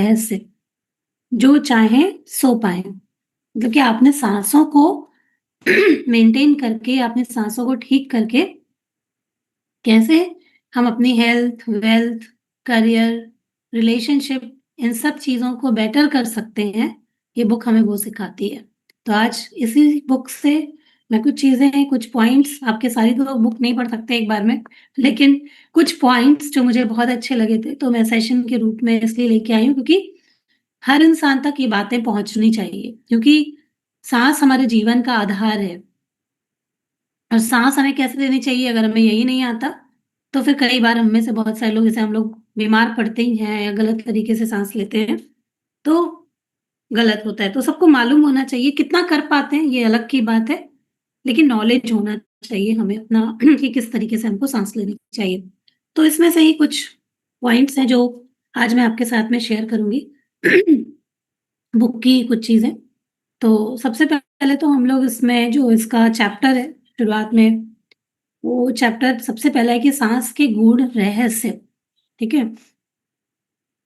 रहस्य, जो चाहे सो पाए। मतलब कि आपने सांसों को मेंटेन करके, आपने सांसों को ठीक करके कैसे हम अपनी हेल्थ, वेल्थ, करियर, रिलेशनशिप, इन सब चीज़ों को बेटर कर सकते हैं, ये बुक हमें वो सिखाती है। तो आज इसी बुक से मैं कुछ चीज़ें, कुछ पॉइंट्स, आपके सारी तो बुक नहीं पढ़ सकते एक बार में, लेकिन कुछ पॉइंट्स जो मुझे बहुत अच्छे लगे थे, तो मैं सेशन के रूप में इसलिए लेके आई हूँ क्योंकि हर इंसान तक ये बातें पहुँचनी चाहिए, क्योंकि साँस हमारे जीवन का आधार है। और साँस हमें कैसे लेनी चाहिए अगर हमें यही नहीं आता, तो फिर कई बार हम में से बहुत सारे लोग, जैसे हम लोग बीमार पड़ते ही हैं या गलत तरीके से साँस लेते हैं, तो गलत होता है। तो सबको मालूम होना चाहिए, कितना कर पाते हैं ये अलग की बात है, लेकिन नॉलेज होना चाहिए हमें अपना कि किस तरीके से हमको साँस लेनी चाहिए। तो इसमें से ही कुछ पॉइंट्स हैं जो आज मैं आपके साथ में शेयर करूँगी बुक की कुछ चीज़ें। तो सबसे पहले तो हम लोग इसमें जो इसका चैप्टर है, शुरुआत में वो चैप्टर सबसे पहला है कि साँस के गूढ़ रहस्य, ठीक है?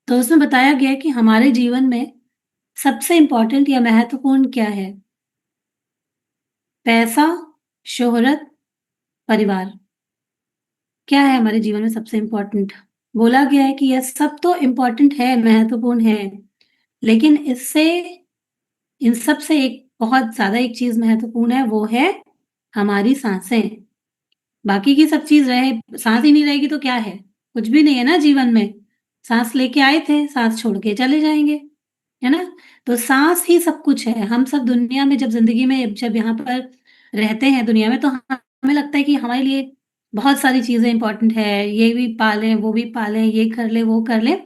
तो उसमें बताया गया है कि हमारे जीवन में सबसे इम्पोर्टेंट या महत्वपूर्ण क्या है? पैसा, शोहरत, परिवार। क्या है हमारे जीवन में सबसे इम्पोर्टेंट? बोला गया है कि यह सब तो इम्पोर्टेंट है, महत्वपूर्ण है, लेकिन इससे, इन सब से एक बहुत ज़्यादा एक चीज़ महत्वपूर्ण है, वो है हमारी साँसें। बाकी की सब चीज़ रहे, साँस ही नहीं रहेगी तो क्या है? कुछ भी नहीं है ना जीवन में। साँस लेके आए थे, साँस छोड़ के चले जाएँगे, है ना? तो साँस ही सब कुछ है। हम सब दुनिया में जब ज़िंदगी में जब यहाँ पर रहते हैं दुनिया में, तो हमें लगता है कि हमारे लिए बहुत सारी चीज़ें इम्पोर्टेंट है, ये भी पालें, वो भी पालें, ये कर लें, वो कर लें।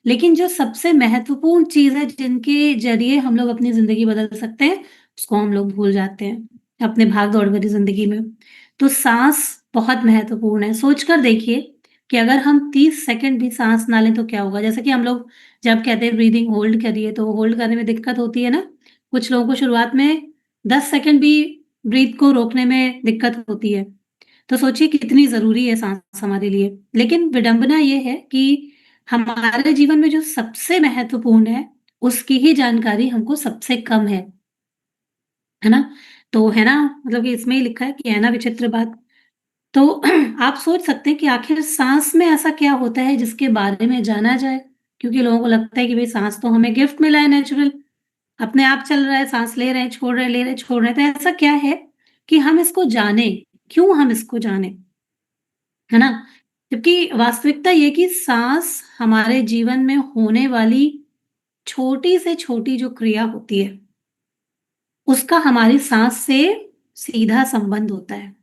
लेकिन जो सबसे महत्वपूर्ण चीज़ है जिनके ज़रिए हम लोग अपनी ज़िंदगी बदल सकते हैं, उसको हम लोग भूल जाते हैं, अपने भाग-दौड़ भरी ज़िंदगी में। तो साँस बहुत महत्वपूर्ण है। सोच कर देखिए कि अगर हम 30 सेकंड भी साँस ना लें तो क्या होगा? जैसे कि हम लोग जब कहते हैं ब्रीथिंग होल्ड करिए, तो होल्ड करने में दिक्कत होती है ना? कुछ लोगों को शुरुआत में 10 सेकंड भी ब्रीथ को रोकने में दिक्कत होती है। तो सोचिए कितनी ज़रूरी है साँस हमारे लिए। लेकिन विडंबना ये है कि हमारे जीवन में जो सबसे महत्वपूर्ण है, उसकी ही जानकारी हमको सबसे कम है ना? तो है ना, मतलब कि इसमें ही लिखा है कि है ना विचित्र बात? तो आप सोच सकते हैं कि आखिर साँस में ऐसा क्या होता है जिसके बारे में जाना जाए? क्योंकि लोगों को लगता है कि भई साँस तो हमें गिफ्ट मिला है नेचुरल, अपने आप चल रहा है, साँस ले रहे हैं, छोड़ रहे हैं, ले रहे हैं, छोड़ रहे हैं। तो ऐसा क्या है कि हम इसको जानें? क्यों हम इसको जानें? है ना? जबकि वास्तविकता ये कि साँस हमारे जीवन में होने वाली छोटी से छोटी जो क्रिया होती है, उसका हमारी साँस से सीधा संबंध होता है।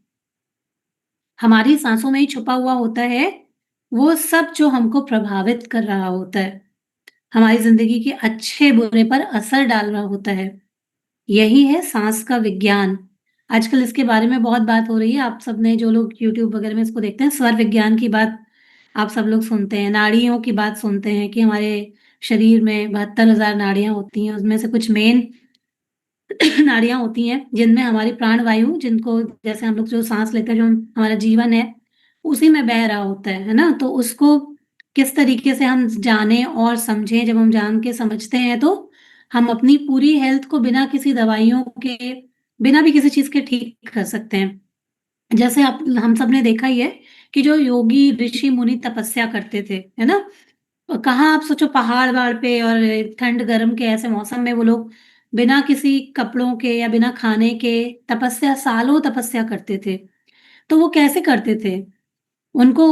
हमारी साँसों में ही छुपा हुआ होता है, वो सब जो हमको प्रभावित कर रहा होता है, हमारी ज़िंदगी के अच्छे-बुरे पर असर डाल रहा होता है। यही है साँस का विज्ञान। आजकल इसके बारे में बहुत बात हो रही है। आप सबने, जो लोग यूट्यूब वगैरह में इसको देखते हैं, स्वर विज्ञान की बात आप सब लोग सुनते हैं, नाड़ियों की बात सुनते हैं कि हमारे शरीर में 72,000 नाड़ियाँ होती हैं, उसमें से कुछ मेन नाड़ियाँ होती हैं, जिनमें हमारी प्राण वायु, जिनको जैसे हम लोग जो साँस लेते हैं, जो हमारा जीवन है, उसी में बह रहा होता है ना? तो उसको किस तरीके से हम जानें और समझें, जब हम जान के समझते हैं, तो हम अपनी पूरी हेल्थ को बिना किसी दवाइयों के, बिना भी किसी चीज़ के ठीक कर सकते हैं। जैसे आप, हम सब ने देखा ही है कि जो योगी, ऋषि-मुनि तपस्या करते थे, है ना? कहाँ आप सोचो, पहाड़-वहाड़ पे और ठंड गरम के ऐसे मौसम में वो लोग बिना किसी कपड़ों के या बिना खाने के तपस्या, सालों तपस्या करते थे। तो वो कैसे करते थे? उनको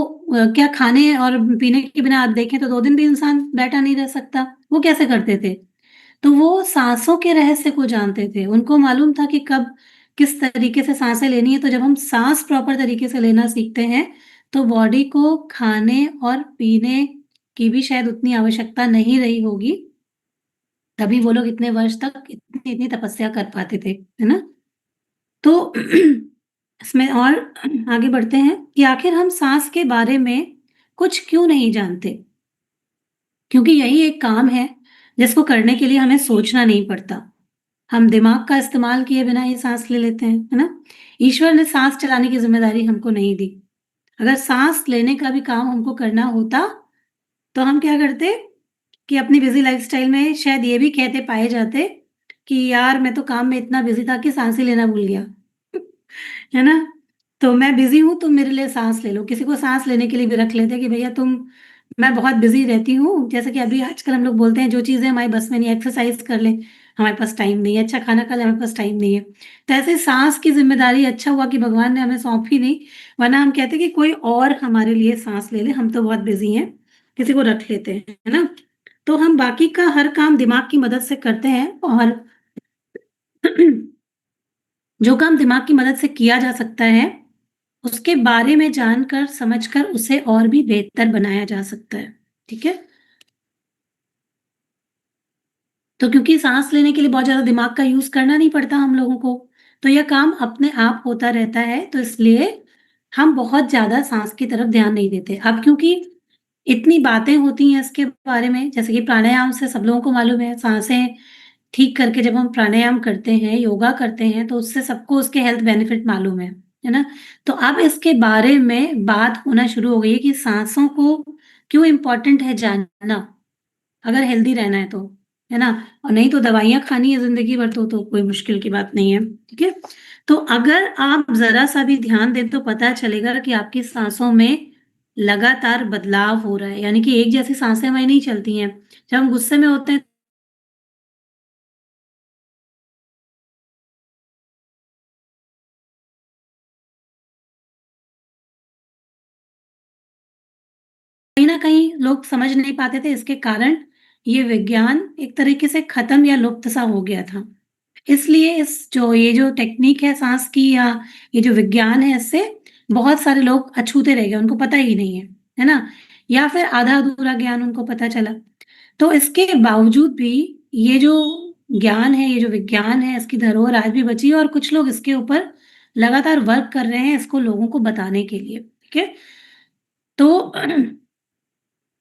क्या खाने और पीने के बिना आप देखें तो 2 दिन भी इंसान बैठा नहीं रह सकता। वो कैसे करते थे? तो वो साँसों के रहस्य को जानते थे। उनको मालूम था कि कब किस तरीके से साँसें लेनी है, तो जब हम साँस प्रॉपर तरीके से लेना सीखते हैं, तो बॉडी को खाने और पीने की भी शायद उतनी आवश्यकता नहीं रही होगी, तभी वो लोग इतने वर्ष तक इतनी-इतनी तपस्या कर पाते थे, है ना? तो इसमें और आगे बढ़ते हैं कि आखिर हम साँस के बारे में कुछ क्यों नहीं जानते? क्योंकि यही एक काम है जिसको करने के लिए हमें सोचना नहीं पड़ता। हम दिमाग का इस्तेमाल किए बिना ही साँस ले लेते हैं, है ना? ईश्वर ने साँस चलाने की ज़िम्मेदारी हमको नहीं दी। अगर साँस लेने का भी काम हमको करना होता, तो हम क्या करते कि अपनी बिज़ी लाइफ़स्टाइल में शायद ये भी कहते पाए जाते कि यार मैं तो काम में इतना बिज़ी था कि साँस ही लेना भूल गया। है ना? तो मैं बिज़ी हूँ, तुम मेरे लिए साँस ले लो। किसी को साँस लेने के लिए भी रख लेते हैं कि भैया तुम मैं बहुत बिज़ी रहती हूँ। जैसे कि अभी आजकल हम लोग बोलते हैं जो चीज़ें हमारी बस में नहीं है, एक्सरसाइज़ कर लें, हमारे पास टाइम नहीं है, अच्छा खाना खा लें, हमारे पास टाइम नहीं है। तो ऐसे साँस की ज़िम्मेदारी अच्छा हुआ कि भगवान ने हमें सौंपी नहीं, वरना हम कहते कि कोई और हमारे लिए साँस ले ले, हम तो बहुत बिज़ी हैं, किसी को रख लेते हैं, है ना? तो हम बाकी का हर काम दिमाग की मदद से करते हैं और जो काम दिमाग की मदद से किया जा सकता है, उसके बारे में जानकर, समझकर उसे और भी बेहतर बनाया जा सकता है, ठीक है? तो क्योंकि साँस लेने के लिए बहुत ज़्यादा दिमाग का यूज़ करना नहीं पड़ता हम लोगों को, तो यह काम अपने आप होता रहता है, तो इसलिए हम बहुत ज़्यादा साँस की तरफ ध्यान नहीं देते। अब क्योंकि इतनी बातें होती हैं इसके बारे में, जैसे कि प्राणायाम से सब लोगों को मालूम है, साँसें ठीक करके जब हम प्राणायाम करते हैं, योगा करते हैं, तो उससे सबको उसके हेल्थ बेनिफिट मालूम है ना? तो अब इसके बारे में बात होना शुरू हो गई है कि साँसों को क्यों इम्पोर्टेंट है जानना, अगर हेल्दी रहना है तो, है ना? और नहीं तो दवाइयाँ खानी है ज़िंदगी भर तो कोई मुश्किल की बात नहीं है, ठीक है? तो अगर आप ज़रा-सा भी ध्यान दें तो पता चलेगा कि आपकी साँसों में लगातार बदलाव हो रहा है, यानी कि एक जैसी साँसें हमारी नहीं चलती हैं। जब हम गुस्से में होते हैं कहीं न कहीं लोग समझ नहीं पाते थे, इसके कारण ये विज्ञान एक तरीके से खत्म या लुप्त सा हो गया था। इसलिए ये जो टेक्नीक है साँस की या ये जो विज्ञान है इससे बहुत सारे लोग अछूते रह गए, उनको पता ही नहीं है ना? या फिर आधा-अधूरा ज्ञान उनको पता चला। तो इसके बावजूद भी ये जो ज्ञान है, ये जो विज्ञान है, इसकी धरोहर आज भी बची है और कुछ लोग इसके ऊपर लगातार वर्क कर रहे हैं इसको लोगों को बताने के लिए, ठीक है? तो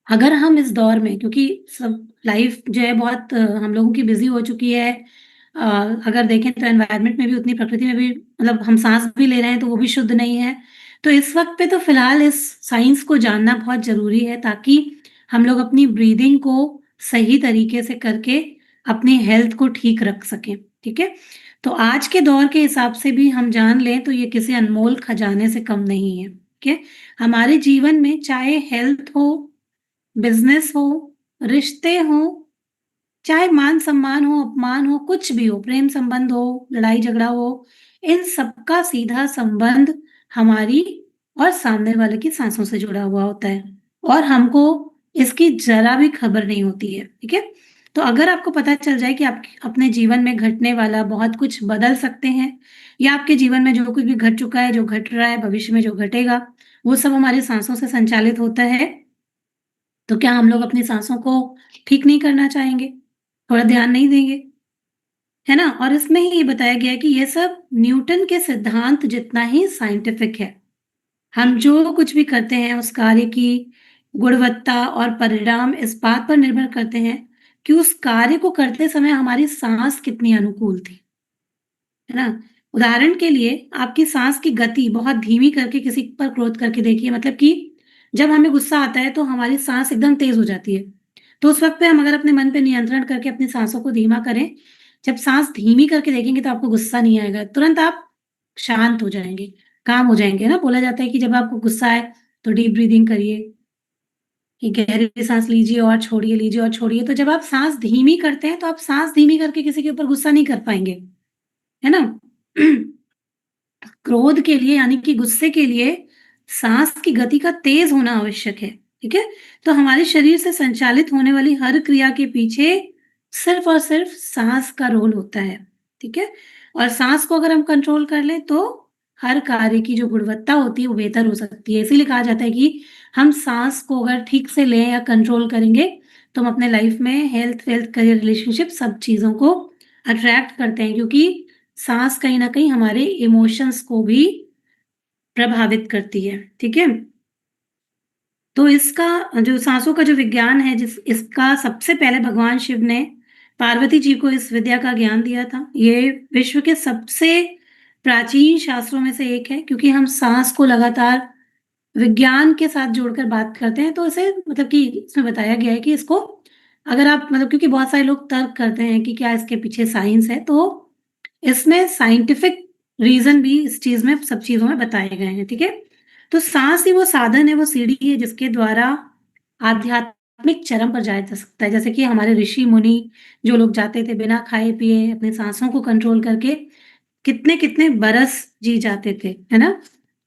अगर हम इस दौर में क्योंकि सब लाइफ जो है बहुत हम लोगों की बिज़ी हो चुकी है। अ, अगर देखें तो एनवायरनमेंट में भी उतनी प्रकृति में भी मतलब हम साँस भी ले रहे हैं तो वो भी शुद्ध नहीं है। तो इस वक़्त पे तो फ़िलहाल इस साइंस को जानना बहुत ज़रूरी है ताकि हम लोग अपनी ब्रीदिंग को सही तरीके से करके अपनी हेल्थ को ठीक रख सकें, ठीक है? तो आज के दौर के हिसाब से भी हम जान लें तो ये किसी अनमोल खजाने से कम नहीं है, ठीक है? हमारे जीवन में चाहे हेल्थ हो बिज़नेस हो, रिश्ते हों, चाहे मान-सम्मान हो, अपमान हो, कुछ भी हो, प्रेम संबंध हो, लड़ाई-झगड़ा हो, इन सबका सीधा संबंध हमारी और सामने वाले की साँसों से जुड़ा हुआ होता है और हमको इसकी ज़रा भी खबर नहीं होती है, ठीक है? तो अगर आपको पता चल जाए कि आप अपने जीवन में घटने वाला बहुत कुछ बदल सकते हैं या आपके जीवन में जो कुछ भी घट चुका है, जो घट रहा है, भविष्य में जो घटेगा, वो सब हमारी साँसों से संचालित होता है तो क्या हम लोग अपनी साँसों को ठीक नहीं करना चाहेंगे? थोड़ा ध्यान नहीं देंगे? है ना? और इसमें ही ये बताया गया है कि ये सब न्यूटन के सिद्धांत जितना ही साइंटिफिक है। हम जो कुछ भी करते हैं उस कार्य की गुणवत्ता और परिणाम इस बात पर निर्भर करते हैं कि उस कार्य को करते समय हमारी साँस कितनी अनुकूल थी। है ना? उदाहरण के लिए आपकी साँस की गति बहुत धीमी करके किसी पर क्रोध करके देखिए मतलब कि जब हमें गुस्सा आता है तो हमारी साँस एकदम तेज़ हो जाती है। तो उस वक़्त पे हम अगर अपने मन पे नियंत्रण करके अपनी साँसों को धीमा करें, जब साँस धीमी करके देखेंगे तो आपको गुस्सा नहीं आएगा, तुरंत आप शांत हो जाएँगे, काम हो जाएँगे ना। बोला जाता है कि जब आपको गुस्सा आए तो डीप ब्रीथिंग करिए, कि गहरी साँस लीजिए और छोड़िए। तो जब आप साँस धीमी करते हैं तो आप साँस धीमी करके किसी के ऊपर गुस्सा नहीं कर पाएँगे, है ना? क्रोध के लिए यानी कि गुस्से के लिए सांस की गति का तेज होना आवश्यक है, ठीक है? तो हमारे शरीर से संचालित होने वाली हर क्रिया के पीछे सिर्फ और सिर्फ सांस का रोल होता है, ठीक है? और सांस को अगर हम कंट्रोल कर लें तो हर कार्य की जो गुणवत्ता होती है वो बेहतर हो सकती है। इसीलिए कहा जाता है कि हम सांस को अगर ठीक से लें या कंट्रोल करेंगे तो हम अपने लाइफ में हेल्थ, वेल्थ, करियर, रिलेशनशिप सब चीज़ों को अट्रैक्ट करते हैं क्योंकि साँस कहीं न कहीं हमारे इमोशंस को भी प्रभावित करती है, ठीक है? तो इसका जो साँसों का जो विज्ञान है जिस इसका सबसे पहले भगवान शिव ने पार्वती जी को इस विद्या का ज्ञान दिया था। ये विश्व के सबसे प्राचीन शास्त्रों में से एक है क्योंकि हम साँस को लगातार विज्ञान के साथ जोड़कर बात करते हैं तो इसे मतलब कि इसमें बताया गया है कि इसको अगर आप मतलब क्योंकि बहुत सारे लोग तर्क करते हैं कि क्या इसके पीछे साइंस है, तो इसमें साइंटिफिक रीज़न भी इस चीज़ में सब चीज़ों में बताए गए हैं, ठीक है? तो साँस ही वो साधन है, वो सीढ़ी है जिसके द्वारा आध्यात्मिक चरम पर जाया जा सकता है। जैसे कि हमारे ऋषि-मुनि जो लोग जाते थे बिना खाए-पिए अपनी साँसों को कंट्रोल करके कितने-कितने बरस जी जाते थे, है ना?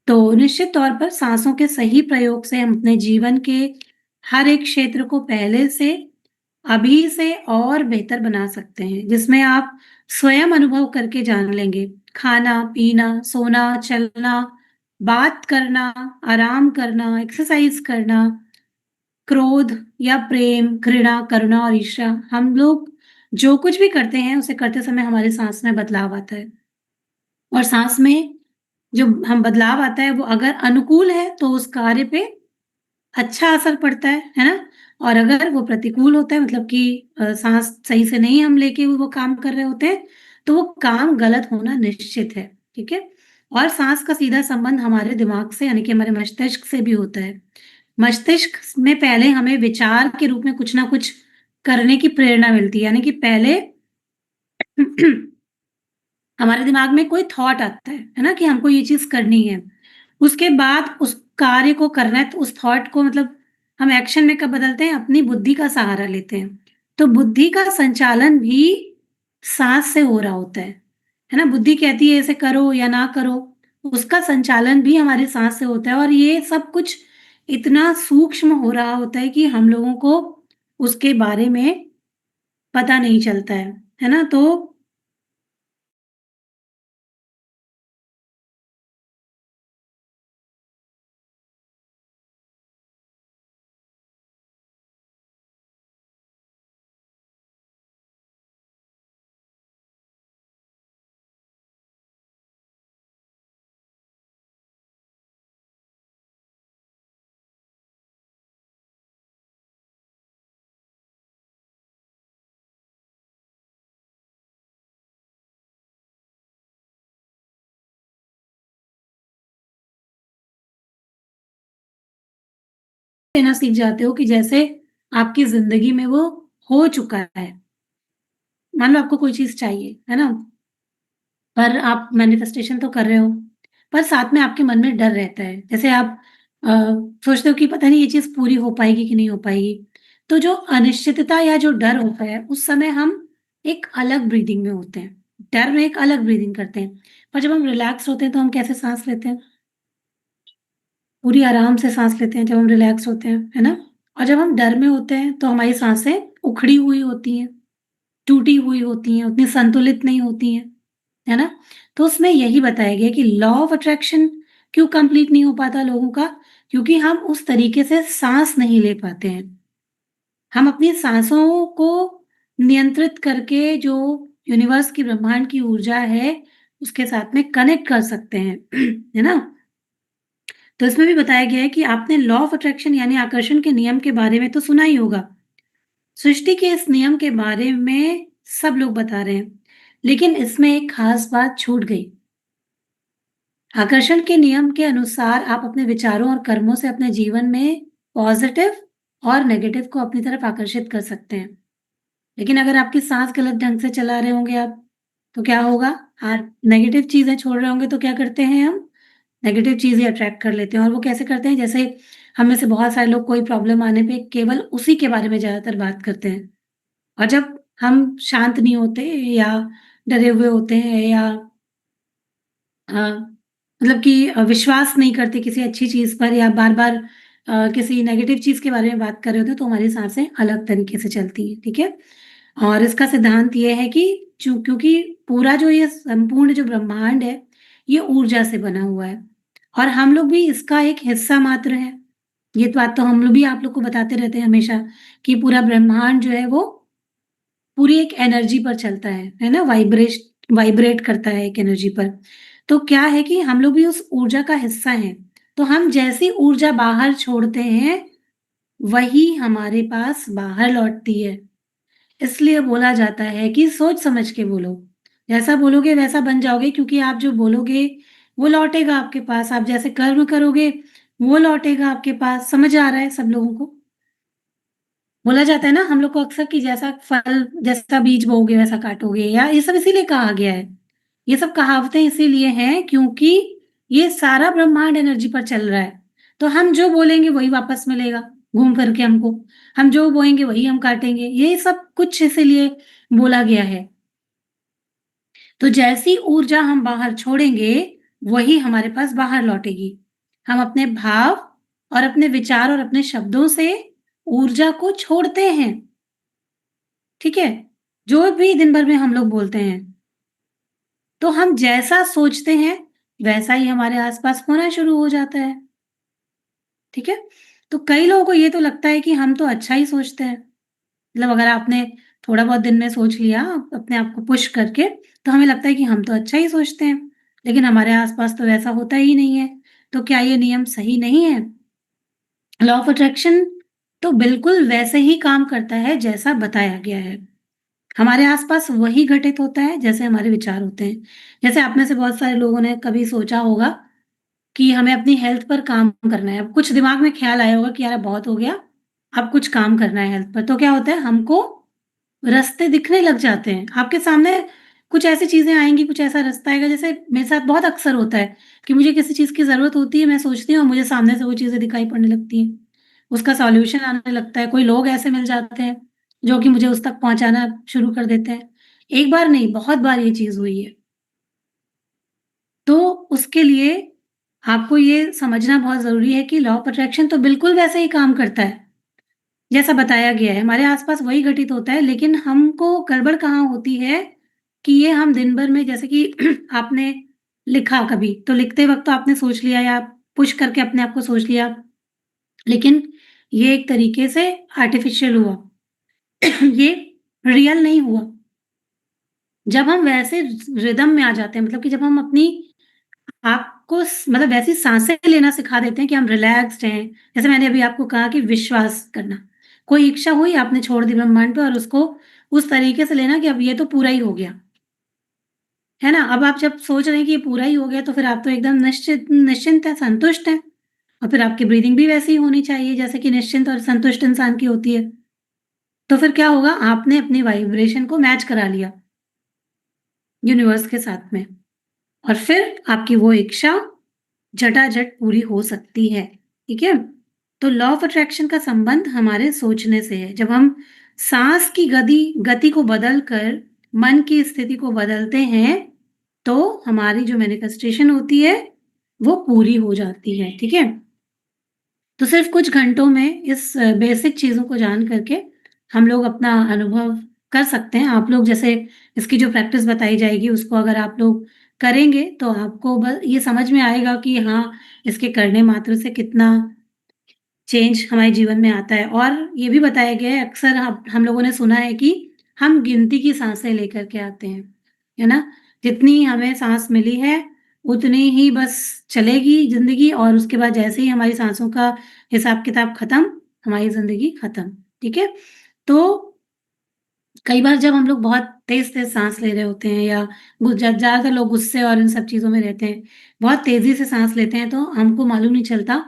तो निश्चित तौर पर साँसों के सही प्रयोग से हम अपने जीवन के हर एक क्षेत्र को पहले से, अभी से और बेहतर बना सकते हैं, जिसमें आप स्वयं अनुभव करके जान लेंगे। खाना-पीना, सोना, चलना, बात करना, आराम करना, एक्सरसाइज़ करना, क्रोध या प्रेम, घृणा, करुणा और ईर्ष्या, हम लोग जो कुछ भी करते हैं, उसे करते समय हमारी साँस में बदलाव आता है। और साँस में जो हम बदलाव आता है, वो अगर अनुकूल है, तो उस कार्य पे अच्छा असर पड़ता है ना? और अगर वो प्रतिकूल होता है मतलब कि साँस सही से नहीं हम लेके वो काम कर रहे होते हैं, तो वो काम गलत होना निश्चित है, ठीक है? और साँस का सीधा संबंध हमारे दिमाग से यानी कि हमारे मस्तिष्क से भी होता है। मस्तिष्क में पहले हमें विचार के रूप में कुछ ना कुछ करने की प्रेरणा मिलती है, यानी कि पहले हमारे दिमाग में कोई थॉट आता है ना? कि हमको ये चीज़ करनी है। उसके बाद उस कार्य को करना है तो उस थॉट को मतलब हम एक्शन में कब बदलते हैं? अपनी बुद्धि का सहारा लेते हैं। तो बुद्धि का संचालन भी साँस से हो रहा होता है ना? बुद्धि कहती है इसे करो या ना करो, उसका संचालन भी हमारी साँस से होता है और ये सब कुछ इतना सूक्ष्म हो रहा होता है कि हम लोगों को उसके बारे में पता नहीं चलता है ना? तो लेना सीख जाते हो कि जैसे आपकी ज़िंदगी में वो हो चुका है। मान लो आपको कोई चीज़ चाहिए, है ना? पर आप मैनिफेस्टेशन तो कर रहे हो, पर साथ में आपके मन में डर रहता है। जैसे आप अ, सोचते हो कि पता नहीं ये चीज़ पूरी हो पाएगी कि नहीं हो पाएगी। तो जो अनिश्चितता या जो डर होता है, उस समय हम एक अलग ब्रीथिंग में होते हैं। डर में एक अलग ब्रीथिंग करते हैं, पर जब हम रिलैक्स होते हैं तो हम कैसे साँस लेते हैं? पूरी आराम से साँस लेते हैं जब हम रिलैक्स होते हैं, है ना? और जब हम डर में होते हैं तो हमारी साँसें उखड़ी हुई होती हैं, टूटी हुई होती हैं, उतनी संतुलित नहीं होती हैं, है ना? तो उसमें यही बताया गया है कि लॉ ऑफ अट्रैक्शन क्यों कंप्लीट नहीं हो पाता लोगों का? क्योंकि हम उस तरीके से साँस नहीं ले पाते हैं। हम अपनी साँसों को नियंत्रित करके जो यूनिवर्स की ब्रह्मांड की ऊर्जा है, उसके साथ में कनेक्ट कर सकते हैं, है ना? तो इसमें भी बताया गया है कि आपने लॉ ऑफ अट्रैक्शन यानी आकर्षण के नियम के बारे में तो सुना ही होगा। सृष्टि के इस नियम के बारे में सब लोग बता रहे हैं, लेकिन इसमें एक खास बात छूट गई। आकर्षण के नियम के अनुसार आप अपने विचारों और कर्मों से अपने जीवन में पॉजिटिव और नेगेटिव को अपनी तरफ आकर्षित कर सकते हैं। लेकिन अगर आपकी सांस गलत ढंग से चला रहे होंगे आप, तो क्या होगा? आप नेगेटिव चीजें छोड़ रहे होंगे तो क्या करते हैं हम? नेगेटिव चीज़ें अट्रैक्ट कर लेते हैं और वो कैसे करते हैं? जैसे हम में से बहुत सारे लोग कोई प्रॉब्लम आने पे केवल उसी के बारे में ज़्यादातर बात करते हैं और जब हम शांत नहीं होते या डरे हुए होते हैं या मतलब कि विश्वास नहीं करते किसी अच्छी चीज़ पर या बार-बार किसी नेगेटिव चीज़ के बारे में बात कर रहे होते हैं, तो हमारी साँसें अलग तरीके से चलती हैं, ठीक है? और इसका सिद्धांत ये है कि क्योंकि पूरा जो ये संपूर्ण जो ब्रह्मांड है, ये ऊर्जा से बना हुआ है और हम लोग भी इसका एक हिस्सा मात्र हैं। ये तो बात तो हम लोग भी आप लोग को बताते रहते हैं हमेशा कि पूरा ब्रह्मांड जो है वो पूरी एक एनर्जी पर चलता है ना? वाइब्रेट करता है एक एनर्जी पर। तो क्या है कि हम लोग भी उस ऊर्जा का हिस्सा हैं। तो हम जैसी ऊर्जा बाहर छोड़ते हैं, वही हमारे पास बाहर लौटती है। इसलिए बोला जाता है कि सोच समझ के बोलो। जैसा बोलोगे वैसा बन जाओगे क्योंकि आप जो बोलोगे वो लौटेगा आपके पास। आप जैसे कर्म करोगे वो लौटेगा आपके पास। समझ आ रहा है सब लोगों को? बोला जाता है ना हम लोग को अक्सर कि जैसा फल जैसा बीज बोओगे वैसा काटोगे, या ये सब इसीलिए कहा गया है। ये सब कहावतें इसीलिए हैं क्योंकि ये सारा ब्रह्मांड एनर्जी पर चल रहा है। तो हम जो बोलेंगे वही वापस मिलेगा घूम फिर के हमको। हम जो बोएँगे वही हम काटेंगे। ये सब कुछ इसीलिए बोला गया है। तो जैसी ऊर्जा हम बाहर छोड़ेंगे, वही हमारे पास बाहर लौटेगी। हम अपने भाव और अपने विचार और अपने शब्दों से ऊर्जा को छोड़ते हैं, ठीक है? जो भी दिन भर में हम लोग बोलते हैं, तो हम जैसा सोचते हैं, वैसा ही हमारे आस-पास होना शुरू हो जाता है, ठीक है? तो कई लोगों को ये तो लगता है कि हम तो अच्छा ही सोचते हैं। मतलब अगर आपने थोड़ा बहुत दिन में सोच लिया अपने आप को पुश करके, तो हमें लगता है कि हम तो अच्छा ही सोचते हैं, लेकिन हमारे आस-पास तो वैसा होता ही नहीं है। तो क्या ये नियम सही नहीं है? लॉ ऑफ अट्रैक्शन तो बिल्कुल वैसे ही काम करता है जैसा बताया गया है। हमारे आस-पास वही घटित होता है जैसे हमारे विचार होते हैं। जैसे आप में से बहुत सारे लोगों ने कभी सोचा होगा कि हमें अपनी हेल्थ पर काम करना है। अब कुछ दिमाग में ख़्याल आया होगा कि यार अब बहुत हो गया, अब कुछ काम करना है हेल्थ पर। तो क्या होता है हमको रास्ते दिखने लग जाते हैं। आपके सामने कुछ ऐसी चीज़ें आएँगी, कुछ ऐसा रास्ता आएगा जैसे मेरे साथ बहुत अक्सर होता है कि मुझे किसी चीज़ की ज़रूरत होती है, मैं सोचती हूँ और मुझे सामने से वो चीज़ें दिखाई पड़ने लगती हैं। उसका सॉल्यूशन आने लगता है, कोई लोग ऐसे मिल जाते हैं, जो कि मुझे उस तक पहुँचाना शुरू कर देते हैं। एक बार नहीं, बहुत बार ये चीज़ हुई है। तो उसके लिए आपको ये समझना बहुत ज़रूरी है कि लॉ ऑफ अट्रैक्शन तो बिल्कुल वैसे ही काम करता है। जैसा बताया गया है, हमारे आस-पास वही घटित होता है, लेकिन हमको गड़बड़ कहाँ होती है कि ये हम दिन भर में जैसे कि आपने लिखा कभी, तो लिखते वक़्त तो आपने सोच लिया या पुश करके अपने आप को सोच लिया, लेकिन ये एक तरीके से आर्टिफ़िशियल हुआ। ये रियल नहीं हुआ। जब हम वैसे रिदम में आ जाते हैं, मतलब कि जब हम अपनी आपको मतलब वैसी साँसें लेना सिखा देते हैं कि हम रिलैक्स्ड हैं। जैसे मैंने अभी आपको कहा कि विश्वास करना। कोई इच्छा हुई आपने छोड़ दी ब्रह्मांड पे और उसको उस तरीके से लेना कि अब ये तो पूरा ही हो गया। है ना? अब आप जब सोच रहे हैं कि ये पूरा ही हो गया तो फिर आप तो एकदम निश्चिंत हैं, संतुष्ट हैं और फिर आपकी ब्रीथिंग भी वैसी ही होनी चाहिए जैसे कि निश्चिंत और संतुष्ट इंसान की होती है। तो फिर क्या होगा? आपने अपनी वाइब्रेशन को मैच करा लिया यूनिवर्स के साथ में और फिर आपकी वो इच्छा झटाझट पूरी हो सकती है, ठीक है? तो लॉ ऑफ अट्रैक्शन का संबंध हमारे सोचने से है। जब हम साँस की गति को बदल कर मन की स्थिति को बदलते हैं, तो हमारी जो मैनिफेस्टेशन होती है, वो पूरी हो जाती है, ठीक है? तो सिर्फ़ कुछ घंटों में इस बेसिक चीज़ों को जान करके हम लोग अपना अनुभव कर सकते हैं। आप लोग जैसे इसकी जो प्रैक्टिस बताई जाएगी उसको अगर आप लोग करेंगे तो आपको ये समझ में आएगा कि हाँ, इसके करने मात्र से कितना चेंज हमारे जीवन में आता है। और ये भी बताया गया है अक्सर हम लोगों ने सुना है कि हम गिनती की साँसें लेकर के आते हैं, है ना? जितनी हमें साँस मिली है, उतनी ही बस चलेगी ज़िंदगी और उसके बाद जैसे ही हमारी साँसों का हिसाब-किताब खत्म, हमारी ज़िंदगी खत्म, ठीक है? तो कई बार जब हम लोग बहुत तेज़-तेज़ साँस ले रहे होते हैं या ज़्यादातर लोग गुस्से और इन सब चीज़ों में रहते हैं, बहुत तेज़ी से साँस लेते हैं तो हमको मालूम नहीं चलता,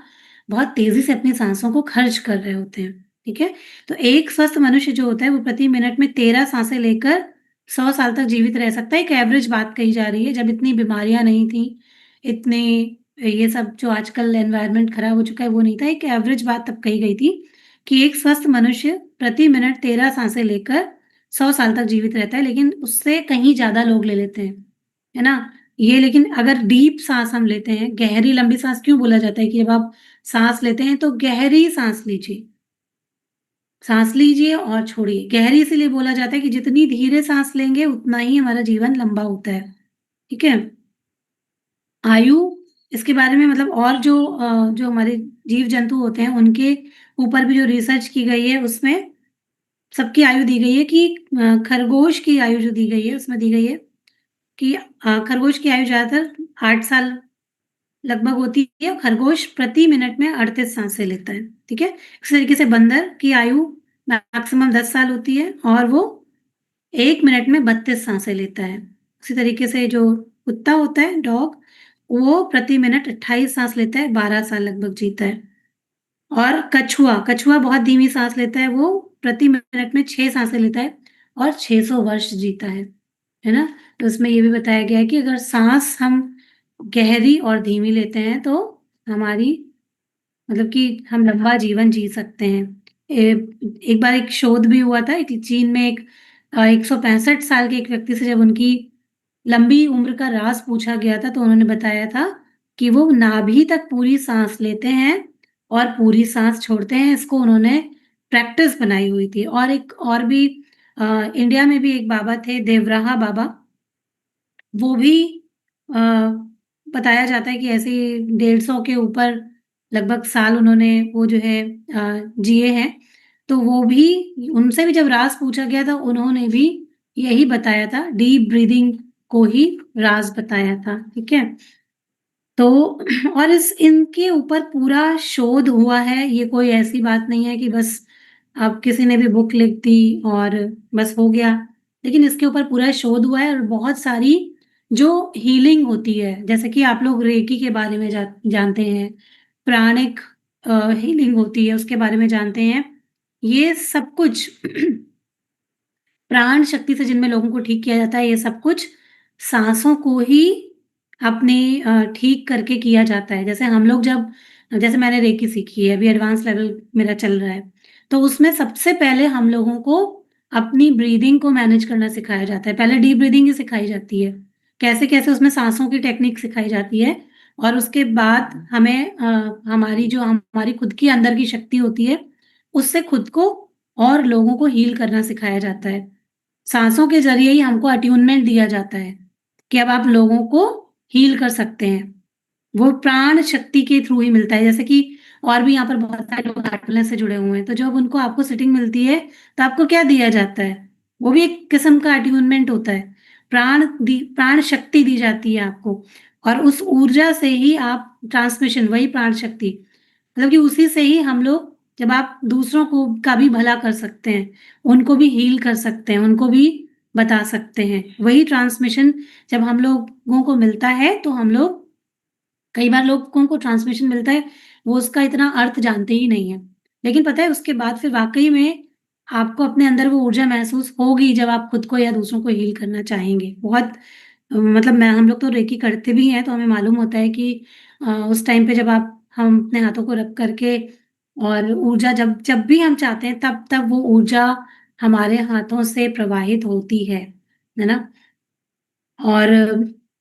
बहुत तेज़ी से अपनी साँसों को खर्च कर रहे होते हैं, ठीक है? तो एक स्वस्थ मनुष्य जो होता है वो प्रति मिनट में 13 साँसें लेकर 100 साल तक जीवित रह सकता है, एक एवरेज बात कही जा रही है, जब इतनी बीमारियाँ नहीं थी, इतने ये सब जो आजकल एनवायरनमेंट खराब हो चुका है वो नहीं था, एक एवरेज बात तब कही गई थी कि एक स्वस्थ मनुष्य प्रति मिनट 13 साँसें लेकर 100 साल तक जीवित रहता है, लेकिन उससे कहीं ज़्यादा लोग ले लेते हैं, है ना? ये लेकिन अगर डीप साँस हम लेते हैं, गहरी लंबी साँस क्यों बोला जाता है कि जब आप साँस लेते हैं तो गहरी साँस लीजिए। साँस लीजिए और छोड़िए। गहरी इसीलिए बोला जाता है कि जितनी धीरे साँस लेंगे उतना ही हमारा जीवन लंबा होता है, ठीक है? आयु इसके बारे में मतलब और जो हमारे जीव-जंतु होते हैं उनके ऊपर भी जो रिसर्च की गई है उसमें सबकी आयु दी गई है कि खरगोश की आयु जो दी गई है उसमें दी गई है कि खरगोश की आयु ज़्यादातर 8 साल लगभग होती है। खरगोश प्रति मिनट में 38 साँसें लेता है, ठीक है? इसी तरीके से बंदर की आयु मैक्सिमम 10 साल होती है और वो 1 मिनट में 32 साँसें लेता है। उसी तरीके से जो कुत्ता होता है डॉग, वो प्रति मिनट 28 साँस लेता है, 12 साल लगभग जीता है। और कछुआ बहुत धीमी साँस लेता है, वो प्रति मिनट में 6 सांसें लेता है और 600 वर्ष जीता है ना? तो इसमें ये भी बताया गया है कि अगर सांस हम गहरी और धीमी लेते हैं तो हमारी मतलब कि हम लंबा जीवन जी सकते हैं। एक बार एक शोध भी हुआ था, एक चीन में एक 165 साल के एक व्यक्ति से जब उनकी लंबी उम्र का राज़ पूछा गया था, तो उन्होंने बताया था कि वो नाभि तक पूरी साँस लेते हैं और पूरी साँस छोड़ते हैं। इसको उन्होंने प्रैक्टिस बनाई हुई थी। और एक और भी इंडिया में भी एक बाबा थे, देवराहा बाबा। वो भी अ, बताया जाता है कि ऐसे 150 के ऊपर लगभग साल उन्होंने वो जो है जिए हैं। तो वो भी उनसे भी जब राज़ पूछा गया था, उन्होंने भी यही बताया था, डीप ब्रीथिंग को ही राज़ बताया था, ठीक है? तो और इस इनके ऊपर पूरा शोध हुआ है, ये कोई ऐसी बात नहीं है कि बस अब किसी ने भी बुक लिख दी और बस हो गया। लेकिन इसके ऊपर पूरा शोध हुआ है और बहुत सारी जो हीलिंग होती है, जैसे कि आप लोग रेकी के बारे में जानते हैं, प्राणिक हीलिंग होती है, उसके बारे में जानते हैं। ये सब कुछ प्राण शक्ति से जिनमें लोगों को ठीक किया जाता है, ये सब कुछ साँसों को ही अपने ठीक करके किया जाता है। जैसे हम लोग जब जैसे मैंने रेकी सीखी है, अभी एडवांस लेवल मेरा चल रहा है, तो उसमें सबसे पहले हम लोगों को अपनी ब्रीदिंग को मैनेज करना सिखाया जाता है। पहले डीप ब्रीदिंग ही सिखाई जाती है। कैसे-कैसे उसमें साँसों की टेक्निक सिखाई जाती है और उसके बाद हमें हमारी जो हमारी खुद की अंदर की शक्ति होती है, उससे खुद को और लोगों को हील करना सिखाया जाता है। साँसों के ज़रिए ही हमको अट्यूनमेंट दिया जाता है, कि अब आप लोगों को हील कर सकते हैं। वो प्राण शक्ति के थ्रू ही मिलता है, जैसे कि और भी यहाँ पर बहुत सारे लोग हार्टफुलनेस से जुड़े हुए हैं, तो जब उनको आपको सिटिंग मिलती है, तो आपको क्या दिया जाता है? वो भी एक किस्म का अट्यूनमेंट होता है। प्राण शक्ति दी जाती है आपको और उस ऊर्जा से ही आप ट्रांसमिशन वही प्राण शक्ति मतलब कि उसी से ही हम लोग जब आप दूसरों को का भी भला कर सकते हैं, उनको भी हील कर सकते हैं, उनको भी बता सकते हैं। वही ट्रांसमिशन जब हम लोगों को मिलता है, तो हम लोग कई बार लोगों को ट्रांसमिशन मिलता है, वो उसका इतना अर्थ जानते ही नहीं हैं। लेकिन पता है उसके बाद फिर वाक़ई में आपको अपने अंदर वो ऊर्जा महसूस होगी जब आप खुद को या दूसरों को हील करना चाहेंगे। बहुत मतलब मैं हम लोग तो रेकी करते भी हैं, तो हमें मालूम होता है कि उस टाइम पे जब हम अपने हाथों को रख कर के और ऊर्जा जब जब भी हम चाहते हैं तब वो ऊर्जा हमारे हाथों से प्रवाहित होती है ना? और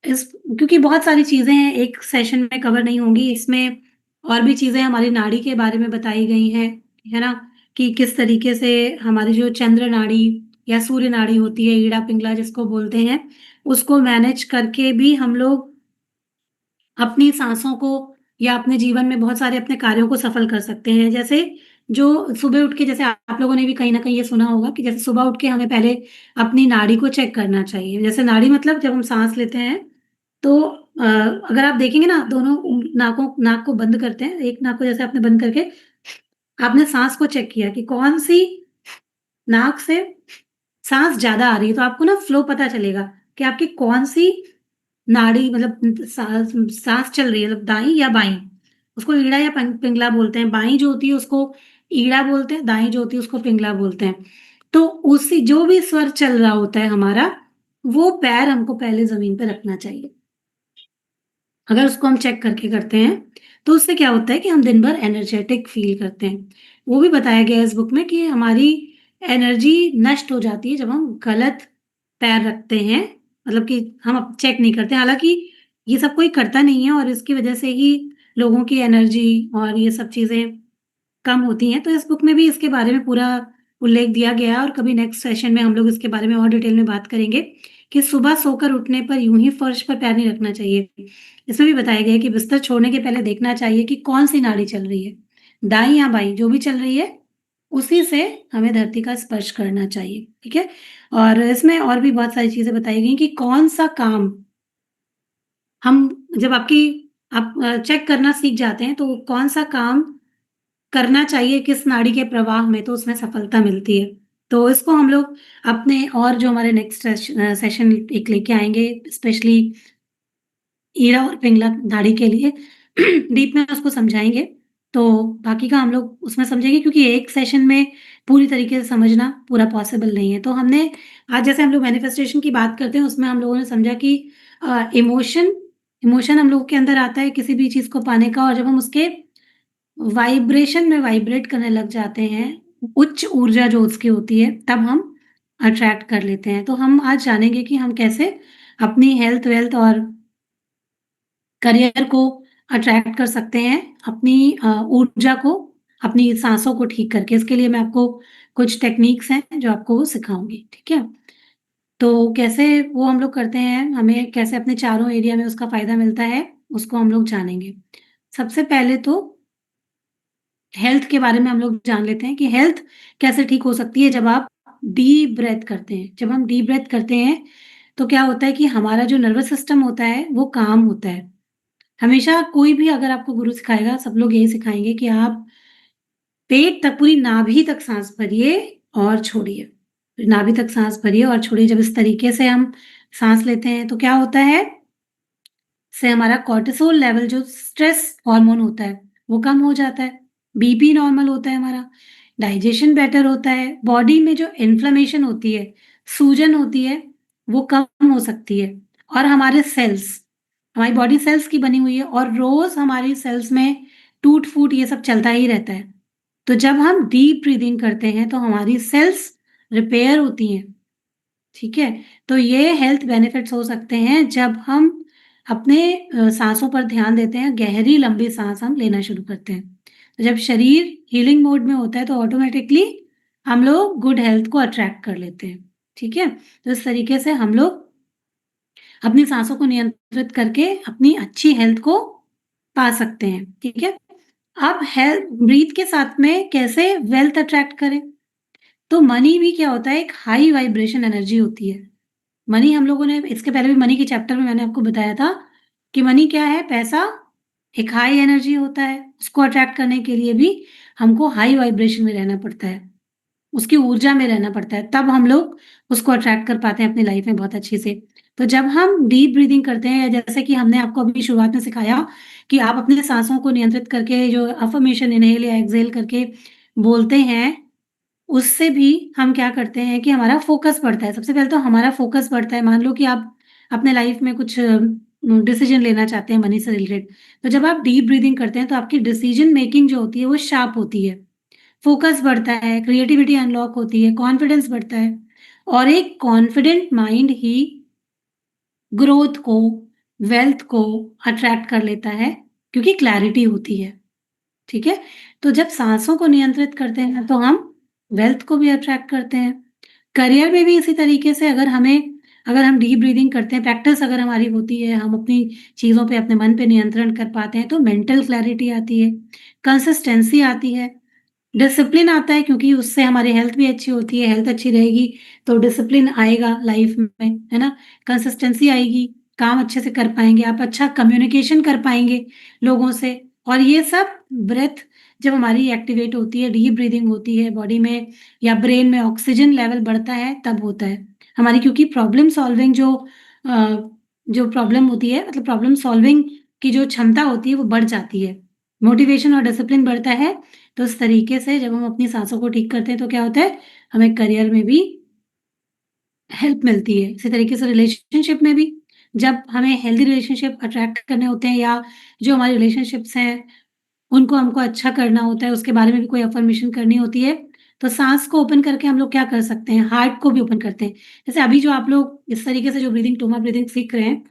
इस क्योंकि बहुत सारी चीज़ें हैं, एक सेशन में कवर नहीं होंगी, इसमें और भी चीज़ें हमारी नाड़ी के बारे में बताई गई हैं, है ना? कि किस तरीके से हमारी जो चंद्र नाड़ी या सूर्य नाड़ी होती है, ईड़ा पिंगला जिसको बोलते हैं, उसको मैनेज करके भी हम लोग अपनी साँसों को या अपने जीवन में बहुत सारे अपने कार्यों को सफल कर सकते हैं। जैसे जो सुबह उठ के जैसे आप लोगों ने भी कहीं न कहीं ये सुना होगा कि जैसे सुबह उठ के हमें पहले अपनी नाड़ी को चेक करना चाहिए। जैसे नाड़ी मतलब जब हम साँस लेते हैं तो अगर आप देखेंगे ना दोनों नाक को बंद करते हैं, एक नाक को जैसे आपने बंद करके आपने साँस को चेक किया कि कौन-सी नाक से साँस ज़्यादा आ रही है, तो आपको ना फ्लो पता चलेगा कि आपकी कौन-सी नाड़ी मतलब साँस चल रही है मतलब दाईं या बाईं। उसको ईड़ा या पिंगला बोलते हैं। बाईं जो होती है उसको ईड़ा बोलते हैं, दाईं जो होती है उसको पिंगला बोलते हैं। तो उसी जो भी स्वर चल रहा होता है हमारा, वो पैर हमको पहले ज़मीन पे रखना चाहिए। अगर उसको हम चेक करके करते हैं, तो उससे क्या होता है कि हम दिन भर एनर्जेटिक फ़ील करते हैं। वो भी बताया गया है इस बुक में कि हमारी एनर्जी नष्ट हो जाती है जब हम गलत पैर रखते हैं, मतलब कि हम अब चेक नहीं करते। हालाँकि ये सब कोई करता नहीं है और इसकी वज़ह से ही लोगों की एनर्जी और ये सब चीज़ें कम होती हैं। तो इस बुक में भी इसके बारे में पूरा उल्लेख दिया गया है और कभी नेक्स्ट सेशन में हम लोग इसके बारे में और डिटेल में बात करेंगे कि सुबह सोकर उठने पर यूँ ही फर्श पर पैर नहीं रखना चाहिए। इसमें भी बताया गया है कि बिस्तर छोड़ने के पहले देखना चाहिए कि कौन-सी नाड़ी चल रही है, दाईं या बाईं जो भी चल रही है, उसी से हमें धरती का स्पर्श करना चाहिए, ठीक है? और इसमें और भी बहुत सारी चीज़ें बताई गई कि कौन-सा काम हम जब आप चेक करना सीख जाते हैं, तो कौन-सा काम करना चाहिए किस नाड़ी के प्रवाह में, तो उसमें सफलता मिलती है। तो इसको हम लोग अपने और जो हमारे नेक्स्ट सेशन एक लेके आएँगे, स्पेशली ईड़ा और पिंगला नाड़ी के लिए डीप में उसको समझाएँगे। तो बाकी का हम लोग उसमें समझेंगे क्योंकि एक सेशन में पूरी तरीके से समझना पूरा पॉसिबल नहीं है। तो हमने आज जैसे हम लोग मैनिफेस्टेशन की बात करते हैं उसमें हम लोगों ने समझा कि इमोशन इमोशन हम लोगों के अंदर आता है किसी भी चीज़ को पाने का और जब हम उसके वाइब्रेशन में वाइब्रेट करने लग जाते हैं, उच्च ऊर्जा जो उसकी होती है, तब हम अट्रैक्ट कर लेते हैं। तो हम आज जानेंगे कि हम कैसे अपनी हेल्थ, वेल्थ और करियर को अट्रैक्ट कर सकते हैं, अपनी ऊर्जा को, अपनी साँसों को ठीक करके। इसके लिए मैं आपको कुछ टेक्निक्स हैं, जो आपको वो सिखाऊँगी, ठीक है? तो कैसे वो हम लोग करते हैं, हमें कैसे अपने चारों एरिया में उसका फ़ायदा मिलता है, उसको हम लोग जानेंगे। सबसे पहले तो हेल्थ के बारे में हम लोग जान लेते हैं कि हेल्थ कैसे ठीक हो सकती है जब आप डीप ब्रेथ करते हैं। जब हम डीप ब्रेथ करते हैं, तो क्या होता है कि हमारा जो नर्वस सिस्टम होता है, वो काम होता है। हमेशा कोई भी अगर आपको गुरु सिखाएगा, सब लोग यही सिखाएँगे कि आप पेट तक, पूरी नाभि तक साँस भरिए और छोड़िए। नाभि तक साँस भरिए और छोड़िए। जब इस तरीके से हम साँस लेते हैं, तो क्या होता है, से हमारा कॉर्टिसोल लेवल जो स्ट्रेस हार्मोन होता है, वो कम हो जाता है। बीपी नॉर्मल होता है हमारा, डाइजेशन बेटर होता है, बॉडी में जो इन्फ्लेमेशन होती है, सूजन होती है, वो कम हो सकती है और हमारे सेल्स, हमारी बॉडी सेल्स की बनी हुई है और रोज़ हमारी सेल्स में टूट-फूट ये सब चलता ही रहता है। तो जब हम डीप ब्रीथिंग करते हैं, तो हमारी सेल्स रिपेयर होती हैं। ठीक है? तो ये हेल्थ बेनिफिट्स हो सकते हैं जब हम अपने साँसों पर ध्यान देते हैं, गहरी लंबी साँस हम लेना शुरू करते हैं। तो जब शरीर हीलिंग मोड में होता है तो ऑटोमैटिकली हम लोग गुड हेल्थ को अट्रैक्ट कर लेते हैं। ठीक है? तो इस तरीके से हम लोग अपनी साँसों को नियंत्रित करके अपनी अच्छी हेल्थ को पा सकते हैं। ठीक है? अब हेल्थ ब्रीथ के साथ में कैसे वेल्थ अट्रैक्ट करें? तो मनी भी क्या होता है, एक हाई वाइब्रेशन एनर्जी होती है। मनी हम लोगों ने इसके पहले भी मनी के चैप्टर में मैंने आपको बताया था कि मनी क्या है, पैसा एक हाई एनर्जी होता है। उसको अट्रैक्ट करने के लिए भी हमको हाई वाइब्रेशन में रहना पड़ता है। उसकी ऊर्जा में रहना पड़ता है, तब हम लोग उसको अट्रैक्ट कर पाते हैं अपनी लाइफ में बहुत अच्छे से। तो जब हम डीप ब्रीथिंग करते हैं, या जैसे कि हमने आपको अभी शुरुआत में सिखाया कि आप अपने साँसों को नियंत्रित करके जो अफ़र्मेशन इन्हेल या एक्सहेल करके बोलते हैं, उससे भी हम क्या करते हैं कि हमारा फ़ोकस बढ़ता है। सबसे पहले तो हमारा फ़ोकस बढ़ता है। मान लो कि आप अपने लाइफ़ में कुछ डिसीज़न लेना चाहते हैं मनी से रिलेटेड, तो जब आप डीप ब्रीथिंग करते हैं, तो आपकी डिसीज़न मेकिंग जो होती है, वो शार्प होती है। फ़ोकस बढ़ता है, क्रिएटिविटी अनलॉक होती है, कॉन्फिडेंस बढ़ता है और एक कॉन्फिडेंट माइंड ही ग्रोथ को, वेल्थ को अट्रैक्ट कर लेता है क्योंकि क्लैरिटी होती है। ठीक है? तो जब साँसों को नियंत्रित करते हैं, तो हम वेल्थ को भी अट्रैक्ट करते हैं। करियर में भी इसी तरीके से अगर हम डीप ब्रीथिंग करते हैं, प्रैक्टिस अगर हमारी होती है, हम अपनी चीज़ों पे, अपने मन पे नियंत्रण कर पाते हैं, तो मेंटल क्लैरिटी आती है, कंसिस्टेंसी आती है, डिसिप्लिन आता है क्योंकि उससे हमारी हेल्थ भी अच्छी होती है, हेल्थ अच्छी रहेगी, तो डिसिप्लिन आएगा लाइफ में, है ना? कंसिस्टेंसी आएगी, काम अच्छे से कर पाएँगे, आप अच्छा कम्युनिकेशन कर पाएँगे लोगों से और ये सब ब्रेथ जब हमारी एक्टिवेट होती है, डीप ब्रीथिंग होती है बॉडी में या ब्रेन में ऑक्सीजन लेवल बढ़ता है, तब होता है। हमारी क्योंकि प्रॉब्लम सॉल्विंग जो प्रॉब्लम होती है, मतलब प्रॉब्लम सॉल्विंग की जो क्षमता होती है, वो बढ़ जाती है। मोटिवेशन और डिसिप्लिन बढ़ता है, तो इस तरीके से जब हम अपनी साँसों को ठीक करते हैं, तो क्या होता है, हमें करियर में भी हेल्प मिलती है। इसी तरीके से रिलेशनशिप में भी, जब हमें हेल्दी रिलेशनशिप अट्रैक्ट करने होते हैं या जो हमारे रिलेशनशिप्स हैं, उनको हमको अच्छा करना होता है, उसके बारे में भी कोई अफ़र्मेशन करनी होती है, तो साँस को ओपन करके हम लोग क्या कर सकते हैं, हार्ट को भी ओपन करते हैं। जैसे अभी जो आप लोग इस तरीके से जो ब्रीथिंग, टोमा ब्रीथिंग सीख रहे हैं,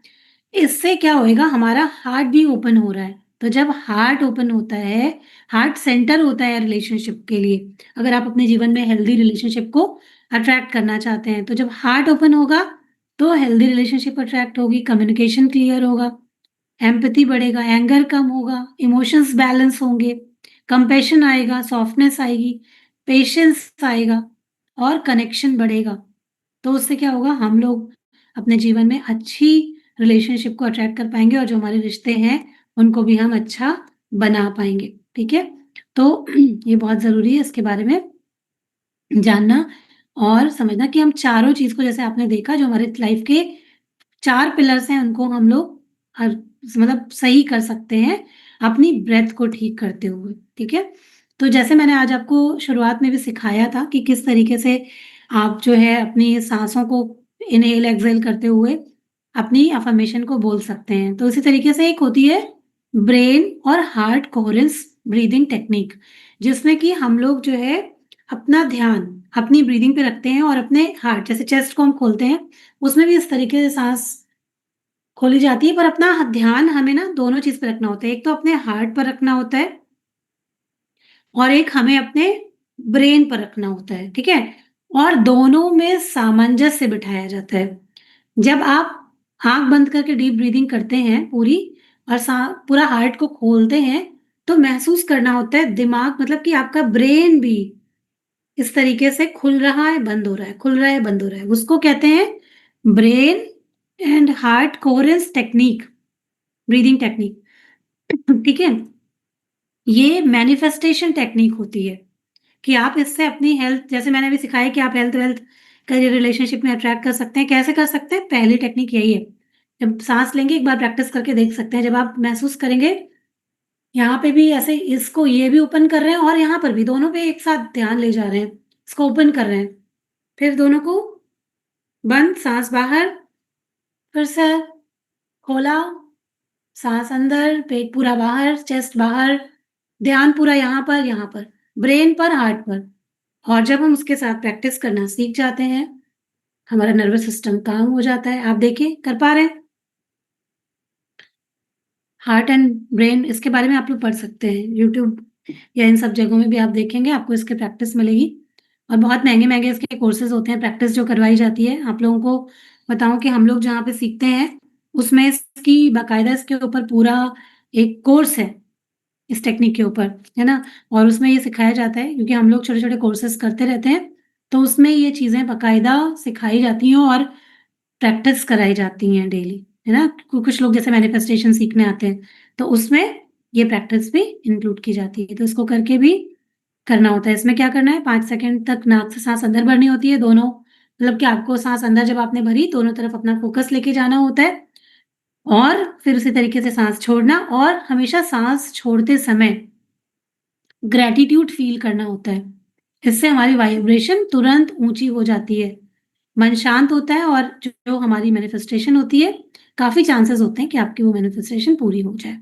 इससे क्या होएगा, हमारा हार्ट भी ओपन हो रहा है। तो जब हार्ट ओपन होता है, हार्ट सेंटर होता है रिलेशनशिप के लिए। अगर आप अपने जीवन में हेल्दी रिलेशनशिप को अट्रैक्ट करना चाहते हैं, तो जब हार्ट ओपन होगा, तो हेल्दी रिलेशनशिप अट्रैक्ट होगी, कम्युनिकेशन क्लियर होगा, एम्पैथी बढ़ेगा, एंगर कम होगा, इमोशंस बैलेंस होंगे, कंपैशन आएगा, सॉफ्टनेस आएगी, पेशेंस आएगा और कनेक्शन बढ़ेगा। तो उससे क्या होगा, हम लोग अपने जीवन में अच्छी रिलेशनशिप को अट्रैक्ट कर पाएँगे और जो हमारे रिश्ते हैं, उनको भी हम अच्छा बना पाएँगे, ठीक है? तो ये बहुत ज़रूरी है इसके बारे में जानना और समझना कि हम चारों चीज़ को, जैसे आपने देखा, जो हमारे लाइफ़ के 4 पिलर्स हैं, उनको हम लोग मतलब सही कर सकते हैं अपनी ब्रेथ को ठीक करते हुए, ठीक है? तो जैसे मैंने आज आपको शुरुआत में भी सिखाया था कि किस तरीके से आप जो है अपनी साँसों को इन्हेल एक्सहेल करते हुए अपनी अफ़र्मेशन को बोल सकते हैं। तो इसी तरीके से एक होती है ब्रेन और हार्ट कोहेरेंस ब्रीदिंग टेक्निक, जिसमें कि हम लोग जो है अपना ध्यान अपनी ब्रीदिंग पे रखते हैं और अपने हार्ट जैसे चेस्ट को हम खोलते हैं, उसमें भी इस तरीके से साँस खोली जाती है, पर अपना ध्यान हमें ना दोनों चीज़ पे रखना होता है। एक तो अपने हार्ट पर रखना होता है और एक हमें अपने ब्रेन पर रखना होता है, ठीक है? और दोनों में सामंजस्य बिठाया जाता है। जब आप आँख बंद करके डीप ब्रीथिंग करते हैं पूरी और पूरा हार्ट को खोलते हैं, तो महसूस करना होता है दिमाग मतलब कि आपका ब्रेन भी इस तरीके से खुल रहा है, बंद हो रहा है, खुल रहा है, बंद हो रहा है। उसको कहते हैं brain and heart coherence technique, breathing technique, ठीक है? ये मैनिफेस्टेशन टेक्निक होती है कि आप इससे अपनी हेल्थ जैसे मैंने अभी सिखाया कि आप हेल्थ, करियर, रिलेशनशिप में अट्रैक्ट कर सकते हैं। कैसे कर सकते हैं? पहली टेक्निक यही है। जब साँस लेंगे एक बार प्रैक्टिस करके देख सकते हैं। जब आप महसूस करेंगे यहाँ पे भी ऐसे इसको ये भी ओपन कर रहे हैं और यहाँ पर भी दोनों पे एक साथ ध्यान ले जा रहे हैं। इसको ओपन कर रहे हैं। फिर दोनों को बंद, साँस बाहर, फिर से खोला, साँस अंदर, पेट पूरा बाहर, चेस्ट बाहर, ध्यान पूरा यहाँ पर, ब्रेन पर, हार्ट पर। और जब हम उसके साथ प्रैक्टिस करना सीख जाते हैं, हमारा नर्वस सिस्टम काम हो जाता है। आप देखिए, कर पा रहे हैं? हार्ट एंड ब्रेन इसके बारे में आप लोग पढ़ सकते हैं। यूट्यूब या इन सब जगहों में भी आप देखेंगे, आपको इसकी प्रैक्टिस मिलेगी और बहुत महँगे-महँगे इसके कोर्सेज़ होते हैं, प्रैक्टिस जो करवाई जाती है। आप लोगों को बताऊँ कि हम लोग जहाँ पे सीखते हैं, उसमें इसकी बाकायदा इसके ऊपर पूरा एक कोर्स है, इस टेक्निक के ऊपर, है ना? और उसमें ये सिखाया जाता है क्योंकि हम लोग छोटे-छोटे कोर्सेज़ करते रहते हैं, तो उसमें ये चीज़ें बाकायदा सिखाई जाती हैं और प्रैक्टिस कराई जाती हैं डेली, है ना? कुछ लोग जैसे मैनिफेस्टेशन सीखने आते हैं, तो उसमें ये प्रैक्टिस भी इंक्लूड की जाती है। तो इसको करके भी करना होता है। इसमें क्या करना है 5 सेकंड तक नाक से साँस अंदर भरनी होती है दोनों मतलब कि आपको साँस अंदर जब आपने भरी, दोनों तरफ अपना फ़ोकस लेके जाना होता है और फिर उसी तरीके से साँस छोड़ना और हमेशा साँस छोड़ते समय ग्रैटिट्यूड फ़ील करना होता है। इससे हमारी वाइब्रेशन तुरंत ऊँची हो जाती है। मन शांत होता है और जो हमारी मैनिफेस्टेशन होती है, काफ़ी चांसेस होते हैं कि आपकी वो मैनिफेस्टेशन पूरी हो जाए।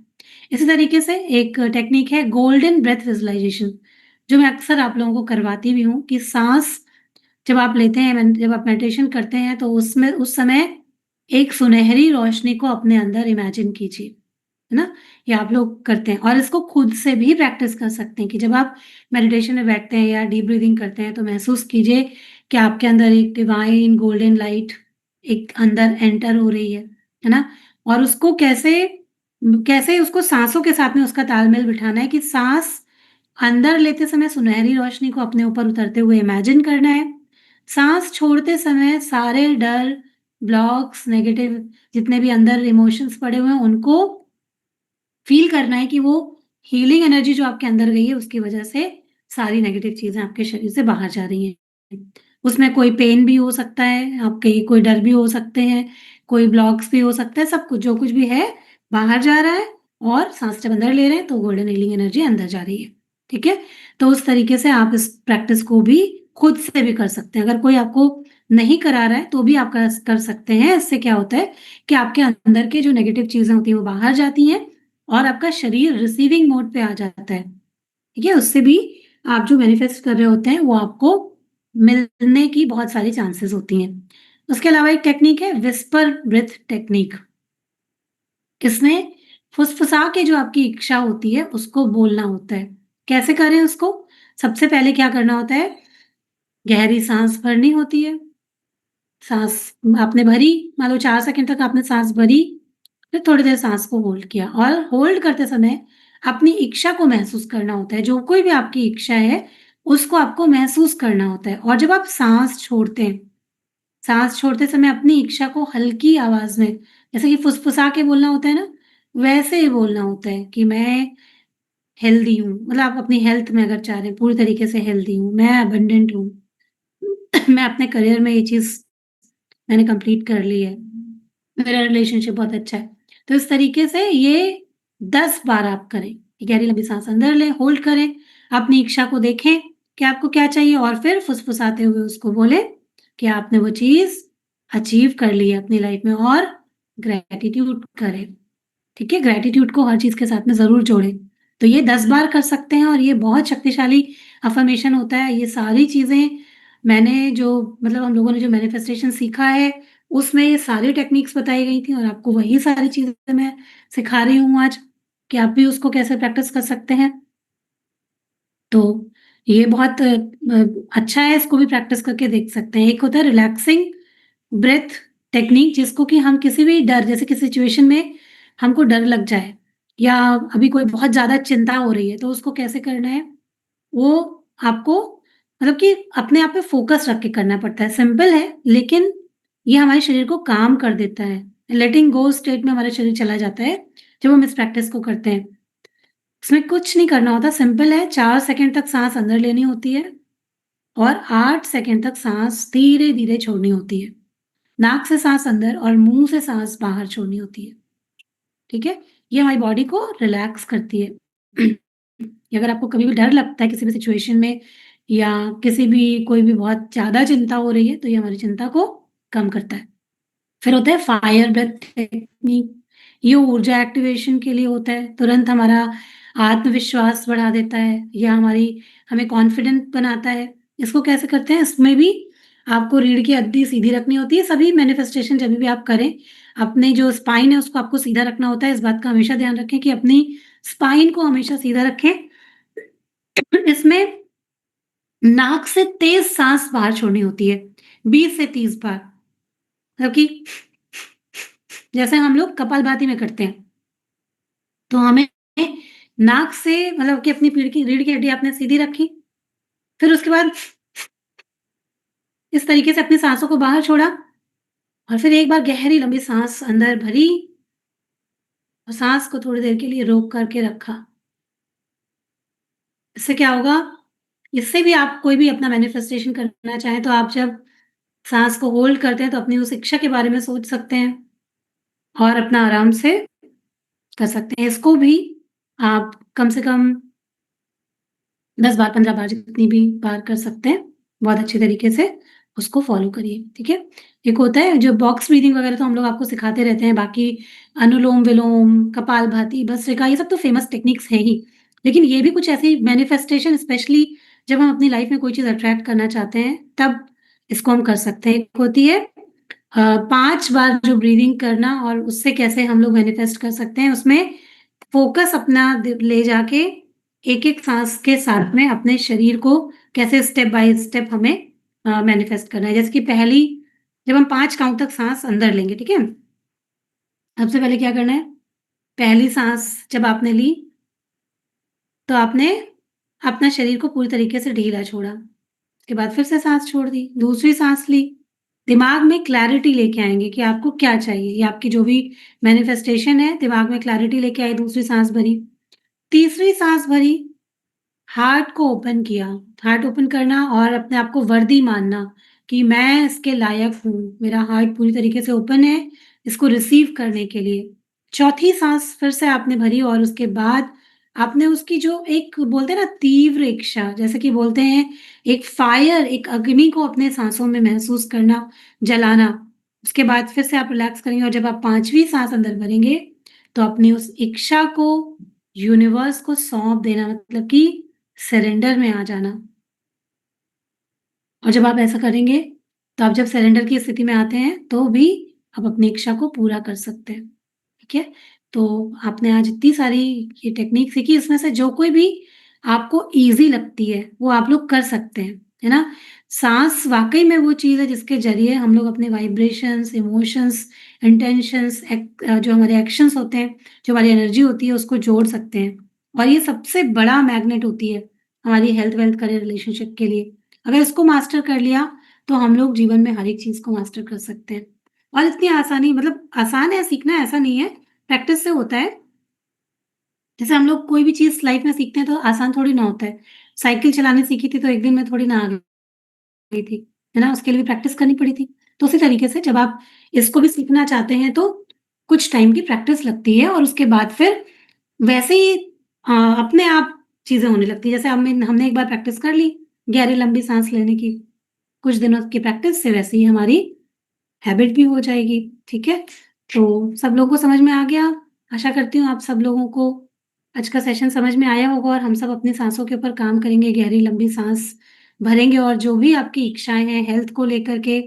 इसी तरीके से एक टेक्निक है गोल्डन ब्रेथ विजुअलाइज़ेशन, जो मैं अक्सर आप लोगों को करवाती भी हूँ कि साँस जब आप लेते हैं जब आप मेडिटेशन करते हैं तो उसमें उस समय एक सुनहरी रोशनी को अपने अंदर इमेजिन कीजिए, है ना? ये आप लोग करते हैं और इसको खुद से भी प्रैक्टिस कर सकते हैं कि जब आप मेडिटेशन में बैठते हैं या डीप ब्रीथिंग करते हैं तो महसूस कीजिए कि आपके अंदर एक डिवाइन गोल्डन लाइट एक अंदर एंटर हो रही है ना? और उसको कैसे कैसे उसको साँसों के साथ में उसका तालमेल बिठाना है कि साँस अंदर लेते समय सुनहरी रोशनी को अपने ऊपर उतरते हुए इमेजिन करना है। साँस छोड़ते समय सारे डर, ब्लॉक्स, नेगेटिव जितने भी अंदर इमोशंस पड़े हुए हैं उनको फ़ील करना है कि वो हीलिंग एनर्जी जो आपके अंदर गई है उसकी वज़ह से सारी नेगेटिव चीज़ें आपके शरीर से बाहर जा रही हैं। उसमें कोई पेन भी हो सकता है, आपके कोई डर भी हो सकते हैं, कोई ब्लॉक्स भी हो सकता है, सब कुछ जो कुछ भी है बाहर जा रहा है और साँस जब अंदर ले रहे हैं तो गोल्डन हीलिंग एनर्जी अंदर जा रही है। ठीक है? तो उस तरीके से आप इस प्रैक्टिस को भी खुद से भी कर सकते हैं। अगर कोई आपको नहीं करा रहा है तो भी आप कर सकते हैं। इससे क्या होता है कि आपके अंदर की जो नेगेटिव चीज़ें होती हैं वो बाहर जाती हैं और आपका शरीर रिसीविंग मोड पे आ जाता है, ठीक है? उससे भी आप जो मैनिफेस्ट कर रहे होते हैं, वो आपको मिलने की बहुत सारी चांसेस होती हैं। उसके अलावा एक टेक्नीक है व्हिस्पर ब्रेथ टेक्नीक। इसमें फुसफुसा के जो आपकी इच्छा होती है, उसको बोलना होता है। कैसे करें उसको? सबसे पहले क्या करना होता है, गहरी साँस भरनी होती है। साँस आपने भरी, मान लो 4 सेकंड तक आपने साँस भरी, फिर थोड़ी देर साँस को होल्ड किया और होल्ड करते समय अपनी इच्छा को महसूस करना होता है। जो कोई भी आपकी इच्छा है, उसको आपको महसूस करना होता है और जब आप साँस छोड़ते हैं, साँस छोड़ते समय अपनी इच्छा को हल्की आवाज़ में, जैसे कि फुसफुसा के बोलना होता है ना, वैसे ही बोलना होता है कि मैं हेल्दी हूँ। मतलब आप अपनी हेल्थ में अगर चाह रहे हैं, पूरी तरीके से हेल्दी हूँ, मैं अबंडेंट हूँ, मैं अपने करियर में ये चीज़ मैंने कंप्लीट कर ली है। मेरा रिलेशनशिप बहुत अच्छा है। तो इस तरीके से ये 10 बार आप करें। एक गहरी लंबी सांस अंदर लें, होल्ड करें, अपनी इच्छा को देखें कि आपको क्या चाहिए और फिर फुसफुसाते हुए उसको बोलें कि आपने वो चीज़ अचीव कर ली है अपनी लाइफ में और ग्रैटिट्यूड करें। ठीक है? ग्रैटिट्यूड को हर चीज़ के साथ में ज़रूर जोड़ें। तो ये 10 बार कर सकते हैं और ये बहुत शक्तिशाली अफ़र्मेशन होता है। ये सारी चीज़ें मैंने जो मतलब हम लोगों ने जो मैनिफेस्टेशन सीखा है, उसमें ये सारी टेक्निक्स बताई गई थी और आपको वही सारी चीज़ें मैं सिखा रही हूँ आज, कि आप भी उसको कैसे प्रैक्टिस कर सकते हैं। तो ये बहुत अच्छा है, इसको भी प्रैक्टिस करके देख सकते हैं। एक होता है रिलैक्सिंग ब्रेथ टेक्निक, जिसको कि हम किसी भी डर जैसे किसी सिचुएशन में हमको डर लग जाए या अभी कोई बहुत ज़्यादा चिंता हो रही है, तो उसको कैसे करना है, वो आपको मतलब कि अपने आप पे फ़ोकस रख के करना पड़ता है। सिंपल है, लेकिन ये हमारे शरीर को काम कर देता है। लेटिंग गो स्टेट में हमारा शरीर चला जाता है, जब हम इस प्रैक्टिस को करते हैं। इसमें कुछ नहीं करना होता, सिंपल है, 4 सेकंड तक साँस अंदर लेनी होती है और 8 सेकंड तक साँस धीरे-धीरे छोड़नी होती है। नाक से साँस अंदर और मुँह से साँस बाहर छोड़नी होती है, ठीक है? ये हमारी बॉडी को रिलैक्स करती है। अगर आपको कभी भी डर लगता है किसी भी सिचुएशन में या किसी भी कोई भी बहुत ज़्यादा चिंता हो रही है, तो ये हमारी चिंता को कम करता है। फिर होता है फायर ब्रेथ टेक्निक। ये ऊर्जा एक्टिवेशन के लिए होता है, तुरंत हमारा आत्मविश्वास बढ़ा देता है या हमें कॉन्फिडेंट बनाता है। इसको कैसे करते हैं? इसमें भी आपको रीढ़ की हड्डी सीधी रखनी होती है। सभी मैनिफेस्टेशन जभी भी आप करें, अपने जो स्पाइन है उसको आपको सीधा रखना होता है। इस बात का हमेशा ध्यान रखें कि अपनी स्पाइन को हमेशा सीधा रखें। इसमें नाक से तेज साँस बाहर छोड़नी होती है, 20 से 30 बार। मतलब कि जैसे हम लोग कपालभाति में करते हैं, तो हमें नाक से मतलब कि अपनी रीढ़ की हड्डी आपने सीधी रखी, फिर उसके बाद इस तरीके से अपनी साँसों को बाहर छोड़ा और फिर एक बार गहरी लंबी साँस अंदर भरी और साँस को थोड़ी देर के लिए रोक करके रखा। इससे क्या होगा? इससे भी आप कोई भी अपना मैनिफेस्टेशन करना चाहें, तो आप जब साँस को होल्ड करते हैं, तो अपनी उस इच्छा के बारे में सोच सकते हैं और अपना आराम से कर सकते हैं। इसको भी आप कम से कम 10 बार, 15 बार जितनी भी बार कर सकते हैं, बहुत अच्छे तरीके से उसको फ़ॉलो करिए, ठीक है? एक होता है जो बॉक्स ब्रीथिंग वगैरह तो हम लोग आपको सिखाते रहते हैं, बाकी अनुलोम-विलोम, कपालभाति, भस्त्रिका ये सब तो फ़ेमस टेक्निक्स हैं ही। लेकिन ये भी कुछ ऐसी मैनिफेस्टेशन स्पेशली जब हम अपनी लाइफ़ में कोई चीज़ अट्रैक्ट करना चाहते हैं, तब इसको हम कर सकते हैं। एक होती है 5 बार जो ब्रीथिंग करना और उससे कैसे हम लोग मैनिफेस्ट कर सकते हैं, उसमें फ़ोकस अपना ले जाके एक-एक साँस के साथ में अपने शरीर को कैसे स्टेप बाय स्टेप हमें मैनिफेस्ट करना है। जैसे कि पहली जब हम 5 काउंट तक साँस अंदर लेंगे, ठीक है? सबसे पहले क्या करना है? पहली साँस जब आपने ली, तो आपने अपना शरीर को पूरी तरीके से ढीला छोड़ा। उसके बाद फिर से साँस छोड़ दी, दूसरी साँस ली। दिमाग में क्लैरिटी लेके आएँगे कि आपको क्या चाहिए। ये आपकी जो भी मैनिफेस्टेशन है, दिमाग में क्लैरिटी लेके आई, दूसरी साँस भरी। तीसरी साँस भरी, हार्ट को ओपन किया, हार्ट ओपन करना और अपने आप को वर्दी मानना कि मैं इसके लायक हूँ, मेरा हार्ट पूरी तरीके से ओपन है, इसको रिसीव करने के लिए। चौथी साँस फिर से आपने भरी और उसके बाद आपने उसकी जो एक बोलते हैं ना तीव्र इच्छा, जैसे कि बोलते हैं एक फायर, एक अग्नि को अपने साँसों में महसूस करना, जलाना। उसके बाद फिर से आप रिलैक्स करेंगे और जब आप 5वीं साँस अंदर भरेंगे, तो अपनी उस इच्छा को यूनिवर्स को सौंप देना मतलब कि सरेंडर में आ जाना। और जब आप ऐसा करेंगे, तो आप जब सरेंडर की स्थिति में आते हैं, तो भी आप अपनी इच्छा को पूरा कर सकते हैं, ठीक है? तो आपने आज इतनी सारी ये टेक्नीक सीखी, इसमें से जो कोई भी आपको ईज़ी लगती है, वो आप लोग कर सकते हैं, है ना? साँस वाक़ई में वो चीज़ है जिसके ज़रिए हम लोग अपने वाइब्रेशंस, इमोशंस, इंटेंशंस, जो हमारे एक्शंस होते हैं, जो हमारी एनर्जी होती है, उसको जोड़ सकते हैं। और ये सबसे बड़ा मैग्नेट होती है, हमारी हेल्थ, वेल्थ, करियर, रिलेशनशिप के लिए। अगर इसको मास्टर कर लिया, तो हम लोग जीवन में हर एक चीज़ को मास्टर कर सकते हैं। और इतनी आसानी मतलब आसान है सीखना, ऐसा नहीं है, प्रैक्टिस से होता है। जैसे हम लोग कोई भी चीज़ लाइफ में सीखते हैं, तो आसान थोड़ी ना होता है। साइकिल चलानी सीखी थी, तो एक दिन में थोड़ी ना आ गई थी, है ना? उसके लिए भी प्रैक्टिस करनी पड़ी थी। तो उसी तरीके से जब आप इसको भी सीखना चाहते हैं, तो कुछ टाइम की प्रैक्टिस लगती है और उसके बाद फिर वैसे ही अपने आप चीज़ें होने लगती हैं। जैसे हमने एक बार प्रैक्टिस कर ली, गहरी लंबी साँस लेने की, कुछ दिनों की प्रैक्टिस से वैसे ही हमारी हैबिट भी हो जाएगी, ठीक है? तो सब लोगों को समझ में आ गया। आशा करती हूँ आप सब लोगों को आज का सेशन समझ में आया होगा और हम सब अपनी साँसों के ऊपर काम करेंगे, गहरी लंबी साँस भरेंगे और जो भी आपकी इच्छाएँ हैं हेल्थ को लेकर के,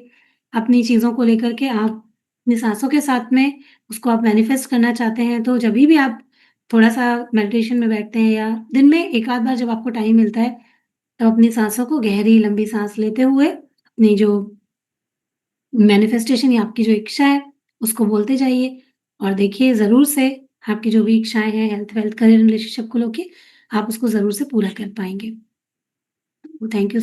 अपनी चीज़ों को लेकर के आप अपनी साँसों के साथ में उसको आप मैनिफेस्ट करना चाहते हैं, तो जभी भी आप थोड़ा-सा मेडिटेशन में बैठते हैं या दिन में एक आध बार जब आपको टाइम मिलता है, तब अपनी साँसों को गहरी लंबी साँस लेते हुए अपनी जो मैनिफेस्टेशन या आपकी जो इच्छा है, उसको बोलते जाइए और देखिए ज़रूर से आपकी जो भी इच्छाएँ हैं हेल्थ वेल्थ, करियर, रिलेशनशिप को लेके, आप उसको ज़रूर से पूरा कर पाएँगे। Thank you